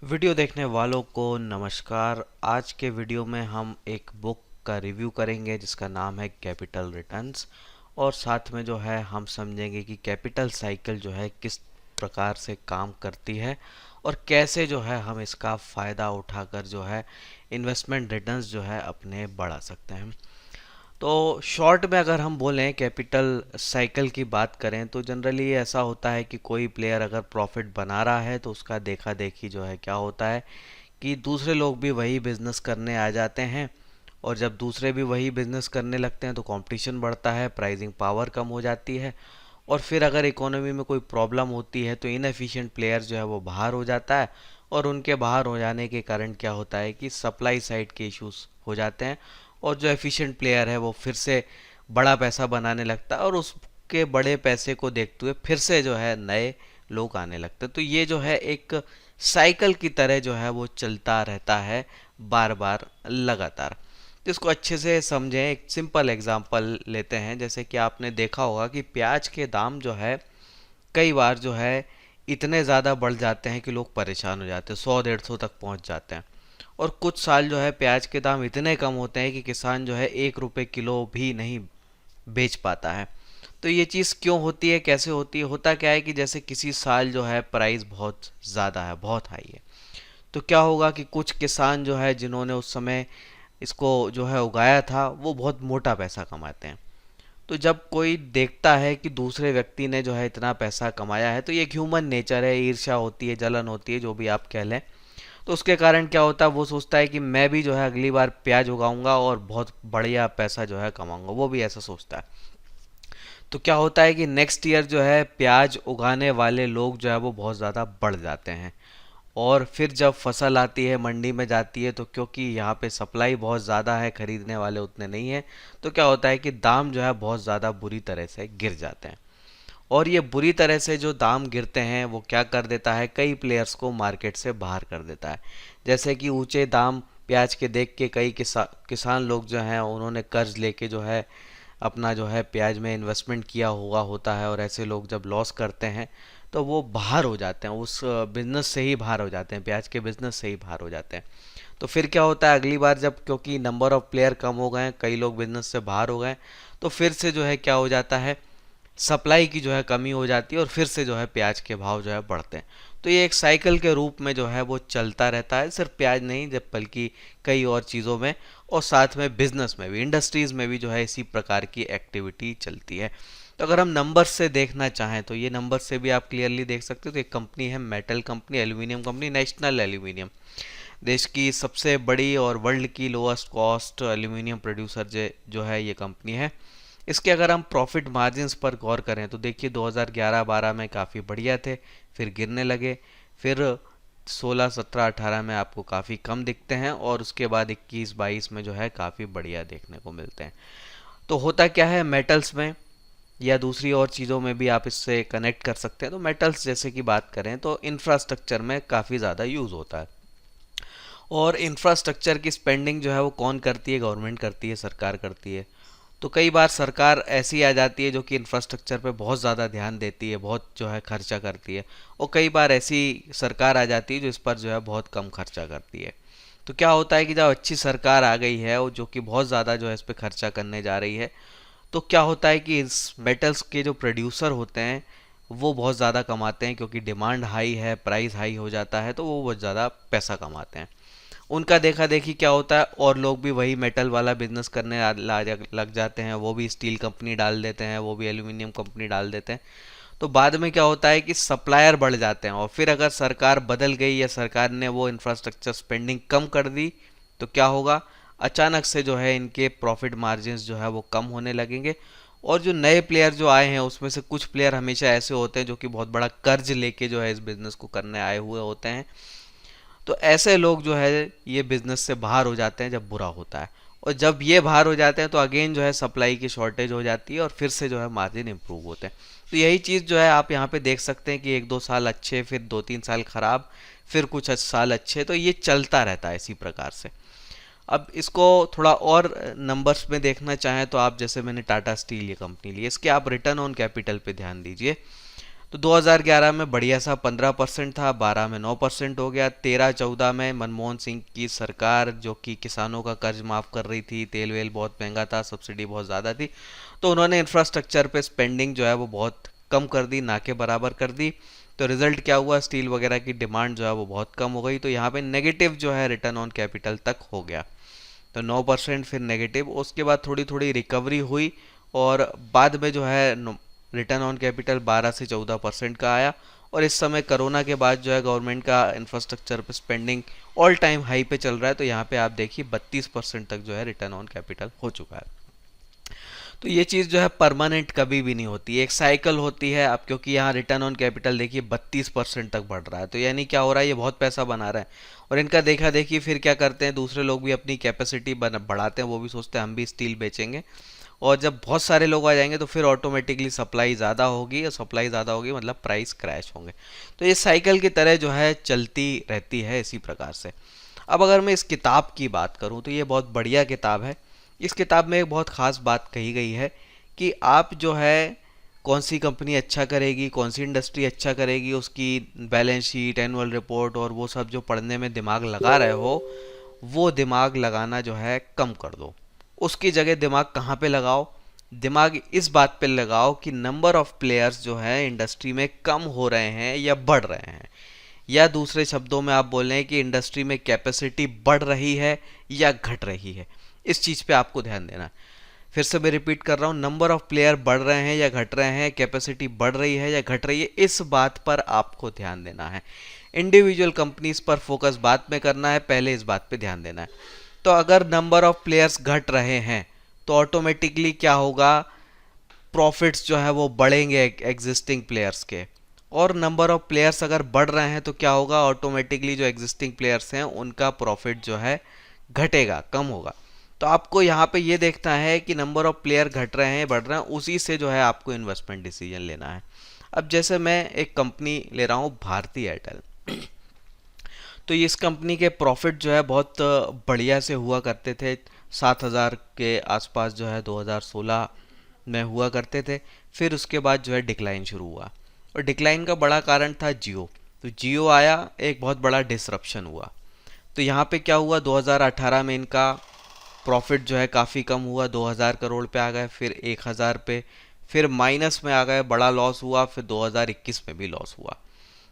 Video देखने वालों को नमस्कार। आज के वीडियो में हम एक बुक का रिव्यू करेंगे जिसका नाम है कैपिटल रिटर्न्स, और साथ में जो है हम समझेंगे कि कैपिटल साइकिल जो है किस प्रकार से काम करती है और कैसे जो है हम इसका फ़ायदा उठाकर जो है इन्वेस्टमेंट रिटर्न्स जो है अपने बढ़ा सकते हैं। तो शॉर्ट में अगर हम बोलें कैपिटल साइकिल की बात करें तो जनरली ऐसा होता है कि कोई प्लेयर अगर प्रॉफिट बना रहा है तो उसका देखा देखी जो है क्या होता है कि दूसरे लोग भी वही बिजनेस करने आ जाते हैं, और जब दूसरे भी वही बिजनेस करने लगते हैं तो कंपटीशन बढ़ता है, प्राइसिंग पावर कम हो जाती है, और फिर अगर इकोनॉमी में कोई प्रॉब्लम होती है तो इनएफिशिएंट प्लेयर जो है वो बाहर हो जाता है, और उनके बाहर हो जाने के कारण क्या होता है कि सप्लाई साइड के इश्यूज हो जाते हैं, और जो एफिशिएंट प्लेयर है वो फिर से बड़ा पैसा बनाने लगता है, और उसके बड़े पैसे को देखते हुए फिर से जो है नए लोग आने लगते हैं। तो ये जो है एक साइकिल की तरह जो है वो चलता रहता है बार बार लगातार। तो इसको अच्छे से समझें, एक सिंपल एग्जांपल लेते हैं। जैसे कि आपने देखा होगा कि प्याज के दाम जो है कई बार जो है इतने ज़्यादा बढ़ जाते हैं कि लोग परेशान हो जाते हैं, 100-150 तक पहुंच जाते हैं। और कुछ साल जो है प्याज के दाम इतने कम होते हैं कि किसान जो है 1 रुपये किलो भी नहीं बेच पाता है। तो ये चीज़ क्यों होती है, कैसे होती है? होता क्या है कि जैसे किसी साल जो है प्राइस बहुत ज़्यादा है, बहुत हाई है, तो क्या होगा कि कुछ किसान जो है जिन्होंने उस समय इसको जो है उगाया था वो बहुत मोटा पैसा कमाते हैं। तो जब कोई देखता है कि दूसरे व्यक्ति ने जो है इतना पैसा कमाया है, तो ये एक ह्यूमन नेचर है, ईर्ष्या होती है, जलन होती है, जो भी आप कह लें। तो उसके कारण क्या होता है, वो सोचता है कि मैं भी जो है अगली बार प्याज उगाऊंगा और बहुत बढ़िया पैसा जो है कमाऊंगा, वो भी ऐसा सोचता है। तो क्या होता है कि नेक्स्ट ईयर जो है प्याज उगाने वाले लोग जो है वो बहुत ज़्यादा बढ़ जाते हैं, और फिर जब फसल आती है मंडी में जाती है तो क्योंकि यहाँ पे सप्लाई बहुत ज़्यादा है, खरीदने वाले उतने नहीं हैं, तो क्या होता है कि दाम जो है बहुत ज़्यादा बुरी तरह से गिर जाते हैं। और ये बुरी तरह से जो दाम गिरते हैं वो क्या कर देता है, कई प्लेयर्स को मार्केट से बाहर कर देता है। जैसे कि ऊंचे दाम प्याज के देख के कई किसान लोग जो हैं उन्होंने कर्ज लेके जो है अपना जो है प्याज में इन्वेस्टमेंट किया हुआ होता है, और ऐसे लोग जब लॉस करते हैं तो वो बाहर हो जाते हैं, उस बिजनेस से ही बाहर हो जाते हैं, प्याज के बिजनेस से ही बाहर हो जाते हैं। तो फिर क्या होता है अगली बार जब, क्योंकि नंबर ऑफ प्लेयर कम हो गए, कई लोग बिजनेस से बाहर हो गए, तो फिर से जो है क्या हो जाता है, सप्लाई की जो है कमी हो जाती है, और फिर से जो है प्याज के भाव जो है बढ़ते हैं। तो ये एक साइकिल के रूप में जो है वो चलता रहता है, सिर्फ प्याज नहीं जब बल्कि कई और चीज़ों में, और साथ में बिजनेस में भी, इंडस्ट्रीज़ में भी जो है इसी प्रकार की एक्टिविटी चलती है। तो अगर हम नंबर्स से देखना चाहें तो ये नंबर से भी आप क्लियरली देख सकते हो। तो एक कंपनी है metal company, aluminium company, national aluminium, देश की सबसे बड़ी और वर्ल्ड की लोएस्ट कॉस्ट एल्यूमिनियम प्रोड्यूसर जो है ये कंपनी है। इसके अगर हम प्रॉफिट मार्जिन्स पर गौर करें तो देखिए 2011-12 में काफ़ी बढ़िया थे, फिर गिरने लगे, फिर 16, 17, 18 में आपको काफ़ी कम दिखते हैं, और उसके बाद 21-22 में जो है काफ़ी बढ़िया देखने को मिलते हैं। तो होता क्या है मेटल्स में या दूसरी और चीज़ों में भी आप इससे कनेक्ट कर सकते हैं। तो मेटल्स जैसे कि बात करें तो इंफ्रास्ट्रक्चर में काफ़ी ज़्यादा यूज़ होता है, और इंफ्रास्ट्रक्चर की स्पेंडिंग जो है वो कौन करती है, गवर्नमेंट करती है, सरकार करती है। तो कई बार सरकार ऐसी आ जाती है जो कि इंफ्रास्ट्रक्चर पे बहुत ज़्यादा ध्यान देती है, बहुत जो है खर्चा करती है, और कई बार ऐसी सरकार आ जाती है जो इस पर जो है बहुत कम खर्चा करती है। तो क्या होता है कि जब अच्छी सरकार आ गई है और जो कि बहुत ज़्यादा जो है इस पे खर्चा करने जा रही है, तो क्या होता है कि इस मेटल्स के जो प्रोड्यूसर होते हैं वो बहुत ज़्यादा कमाते हैं, क्योंकि डिमांड हाई है, प्राइस हाई हो जाता है, तो वो बहुत ज़्यादा पैसा कमाते हैं। उनका देखा देखी क्या होता है, और लोग भी वही मेटल वाला बिजनेस करने लग जाते हैं, वो भी स्टील कंपनी डाल देते हैं, वो भी एल्यूमिनियम कंपनी डाल देते हैं। तो बाद में क्या होता है कि सप्लायर बढ़ जाते हैं, और फिर अगर सरकार बदल गई या सरकार ने वो इंफ्रास्ट्रक्चर स्पेंडिंग कम कर दी तो क्या होगा, अचानक से जो है इनके प्रॉफिट मार्जिन्स जो है वो कम होने लगेंगे। और जो नए प्लेयर जो आए हैं उसमें से कुछ प्लेयर हमेशा ऐसे होते हैं जो कि बहुत बड़ा कर्ज लेके जो है इस बिजनेस को करने आए हुए होते हैं। तो ऐसे लोग जो है ये बिजनेस से बाहर हो जाते हैं जब बुरा होता है, और जब ये बाहर हो जाते हैं तो अगेन जो है सप्लाई की शॉर्टेज हो जाती है, और फिर से जो है मार्जिन इंप्रूव होते हैं। तो यही चीज़ जो है आप यहाँ पे देख सकते हैं कि 1-2 साल अच्छे, फिर 2-3 साल खराब, फिर कुछ साल अच्छे, तो ये चलता रहता है इसी प्रकार से। अब इसको थोड़ा और नंबर्स में देखना चाहें तो आप, जैसे मैंने टाटा स्टील ये कंपनी ली, इसके आप रिटर्न ऑन कैपिटल पे ध्यान दीजिए। तो 2011 में बढ़िया सा 15% था, 12 में 9% हो गया, 13-14 में मनमोहन सिंह की सरकार जो कि किसानों का कर्ज माफ़ कर रही थी, तेल वेल बहुत महंगा था, सब्सिडी बहुत ज़्यादा थी, तो उन्होंने इंफ्रास्ट्रक्चर पे स्पेंडिंग जो है वो बहुत कम कर दी, ना के बराबर कर दी। तो रिजल्ट क्या हुआ, स्टील वगैरह की डिमांड जो है वो बहुत कम हो गई, तो यहाँ पे नेगेटिव जो है रिटर्न ऑन कैपिटल तक हो गया। तो 9% फिर नेगेटिव, उसके बाद थोड़ी थोड़ी रिकवरी हुई और बाद में जो है रिटर्न ऑन कैपिटल 12 से 14% का आया। और इस समय कोरोना के बाद जो है गवर्नमेंट का इंफ्रास्ट्रक्चर पे स्पेंडिंग ऑल टाइम हाई पे चल रहा है, तो यहाँ पे आप देखिए 32% तक जो है रिटर्न ऑन कैपिटल हो चुका है। तो ये चीज़ जो है परमानेंट कभी भी नहीं होती, एक साइकिल होती है। अब क्योंकि यहाँ रिटर्न ऑन कैपिटल देखिए 32% तक बढ़ रहा है, तो यानी क्या हो रहा है, ये बहुत पैसा बना रहा है। और इनका देखा देखी फिर क्या करते हैं, दूसरे लोग भी अपनी कैपेसिटी बढ़ाते हैं, वो भी सोचते हैं हम भी स्टील बेचेंगे। और जब बहुत सारे लोग आ जाएंगे तो फिर ऑटोमेटिकली सप्लाई ज़्यादा होगी, और सप्लाई ज़्यादा होगी मतलब प्राइस क्रैश होंगे। तो ये साइकिल की तरह जो है चलती रहती है इसी प्रकार से। अब अगर मैं इस किताब की बात करूं तो ये बहुत बढ़िया किताब है। इस किताब में एक बहुत ख़ास बात कही गई है कि आप जो है कौन सी कंपनी अच्छा करेगी, कौन सी इंडस्ट्री अच्छा करेगी, उसकी बैलेंस शीट, एनुअल रिपोर्ट और वो सब जो पढ़ने में दिमाग लगा रहे हो, वो दिमाग लगाना जो है कम कर दो। उसकी जगह दिमाग कहाँ पे लगाओ, दिमाग इस बात पे लगाओ कि नंबर ऑफ प्लेयर्स जो है इंडस्ट्री में कम हो रहे हैं या बढ़ रहे हैं, या दूसरे शब्दों में आप बोल रहे हैं कि इंडस्ट्री में कैपेसिटी बढ़ रही है या घट रही है। इस चीज़ पे आपको ध्यान देना है। फिर से मैं रिपीट कर रहा हूँ, नंबर ऑफ प्लेयर बढ़ रहे हैं या घट रहे हैं, कैपेसिटी बढ़ रही है या घट रही है, इस बात पर आपको ध्यान देना है। इंडिविजुअल कंपनीज पर फोकस बाद में करना है, पहले इस बात पे ध्यान देना है। तो अगर नंबर ऑफ प्लेयर्स घट रहे हैं तो ऑटोमेटिकली क्या होगा, प्रॉफिट्स जो है वो बढ़ेंगे एग्जिस्टिंग प्लेयर्स के। और नंबर ऑफ प्लेयर्स अगर बढ़ रहे हैं तो क्या होगा, ऑटोमेटिकली जो एग्जिस्टिंग प्लेयर्स हैं उनका प्रॉफिट जो है घटेगा, कम होगा। तो आपको यहाँ पे ये देखना है कि नंबर ऑफ प्लेयर घट रहे हैं, बढ़ रहे हैं, उसी से जो है आपको इन्वेस्टमेंट डिसीजन लेना है। अब जैसे मैं एक कंपनी ले रहा हूँ भारती एयरटेल, तो इस कंपनी के प्रॉफिट जो है बहुत बढ़िया से हुआ करते थे, 7,000 के आसपास जो है 2016 में हुआ करते थे। फिर उसके बाद जो है डिक्लाइन शुरू हुआ, और डिक्लाइन का बड़ा कारण था जियो। तो जियो आया, एक बहुत बड़ा डिसरप्शन हुआ। तो यहाँ पे क्या हुआ, 2018 में इनका प्रॉफिट जो है काफ़ी कम हुआ, 2000 करोड़ पे आ गए, फिर 1000 पे, फिर माइनस में आ गए, बड़ा लॉस हुआ, फिर 2021 में भी लॉस हुआ।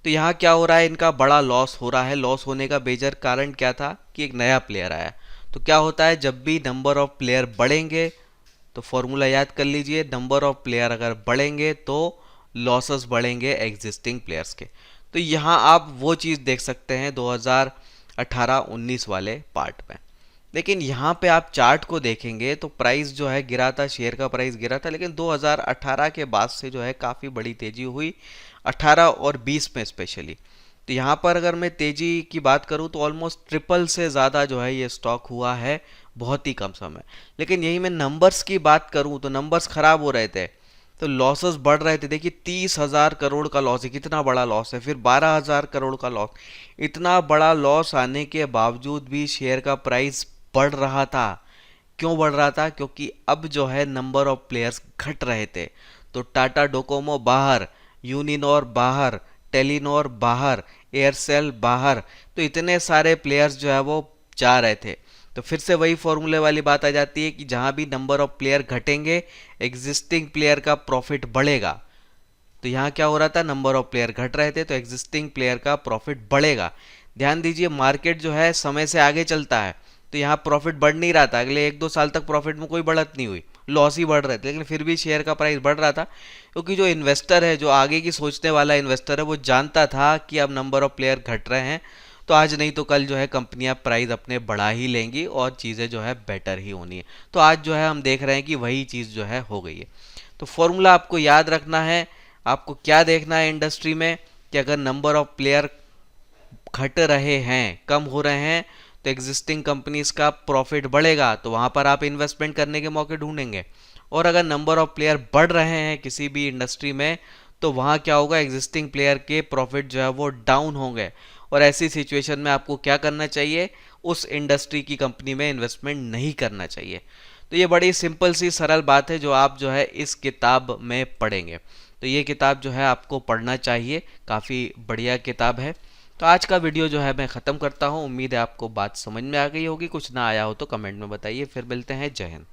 तो यहाँ क्या हो रहा है, इनका बड़ा लॉस हो रहा है। लॉस होने का मेजर कारण क्या था कि एक नया प्लेयर आया। तो क्या होता है, जब भी नंबर ऑफ प्लेयर बढ़ेंगे, तो फॉर्मूला याद कर लीजिए, नंबर ऑफ प्लेयर अगर बढ़ेंगे तो लॉसेस बढ़ेंगे एग्जिस्टिंग प्लेयर्स के। तो यहाँ आप वो चीज़ देख सकते हैं 2018-19 वाले पार्ट में। लेकिन यहाँ पे आप चार्ट को देखेंगे तो प्राइस जो है गिरा था, शेयर का प्राइस गिरा था, लेकिन 2018 के बाद से जो है काफ़ी बड़ी तेज़ी हुई, 18 और 20 में स्पेशली। तो यहाँ पर अगर मैं तेज़ी की बात करूँ तो ऑलमोस्ट ट्रिपल से ज़्यादा जो है ये स्टॉक हुआ है बहुत ही कम समय। लेकिन यही मैं नंबर्स की बात करूँ तो नंबर्स ख़राब हो रहे थे, तो लॉसेस बढ़ रहे थे। देखिए 30,000 करोड़ का लॉस है, कितना बड़ा लॉस है, फिर 12,000 करोड़ का लॉस। इतना बड़ा लॉस आने के बावजूद भी शेयर का प्राइस बढ़ रहा था। क्यों बढ़ रहा था, क्योंकि अब जो है नंबर ऑफ प्लेयर्स घट रहे थे। तो टाटा डोकोमो बाहर, यूनिनॉर बाहर, टेलीनॉर बाहर, एयरसेल बाहर, तो इतने सारे प्लेयर्स जो है वो जा रहे थे। तो फिर से वही फॉर्मूले वाली बात आ जाती है कि जहां भी नंबर ऑफ प्लेयर घटेंगे, एग्जिस्टिंग प्लेयर का प्रॉफिट बढ़ेगा। तो यहाँ क्या हो रहा था, नंबर ऑफ प्लेयर घट रहे थे तो एग्जिस्टिंग प्लेयर का प्रॉफिट बढ़ेगा। ध्यान दीजिए, मार्केट जो है समय से आगे चलता है, तो यहाँ प्रॉफिट बढ़ नहीं रहा था। अगले 1-2 साल तक प्रॉफिट में कोई बढ़त नहीं हुई, लॉस ही बढ़ रहे थे, लेकिन फिर भी शेयर का प्राइस बढ़ रहा था, क्योंकि जो इन्वेस्टर है, जो आगे की सोचने वाला इन्वेस्टर है, वो जानता था कि अब नंबर ऑफ प्लेयर घट रहे हैं, तो आज नहीं तो कल जो है कंपनियां प्राइस अपने बढ़ा ही लेंगी और चीज़ें जो है बेटर ही होनी है। तो आज जो है हम देख रहे हैं कि वही चीज़ जो है हो गई है। तो फॉर्मूला आपको याद रखना है। आपको क्या देखना है इंडस्ट्री में, कि अगर नंबर ऑफ प्लेयर घट रहे हैं, कम हो रहे हैं, तो एग्जिस्टिंग कंपनीज का प्रॉफिट बढ़ेगा, तो वहां पर आप इन्वेस्टमेंट करने के मौके ढूंढेंगे। और अगर नंबर ऑफ प्लेयर बढ़ रहे हैं किसी भी इंडस्ट्री में, तो वहां क्या होगा, एग्जिस्टिंग प्लेयर के प्रॉफिट जो है वो डाउन होंगे। और ऐसी सिचुएशन में आपको क्या करना चाहिए, उस इंडस्ट्री की कंपनी में इन्वेस्टमेंट नहीं करना चाहिए। तो ये बड़ी सिंपल सी सरल बात है जो आप जो है इस किताब में पढ़ेंगे। तो ये किताब जो है आपको पढ़ना चाहिए, काफ़ी बढ़िया किताब है। तो आज का वीडियो जो है मैं ख़त्म करता हूँ। उम्मीद है आपको बात समझ में आ गई होगी, कुछ ना आया हो तो कमेंट में बताइए। फिर मिलते हैं। जय हिंद।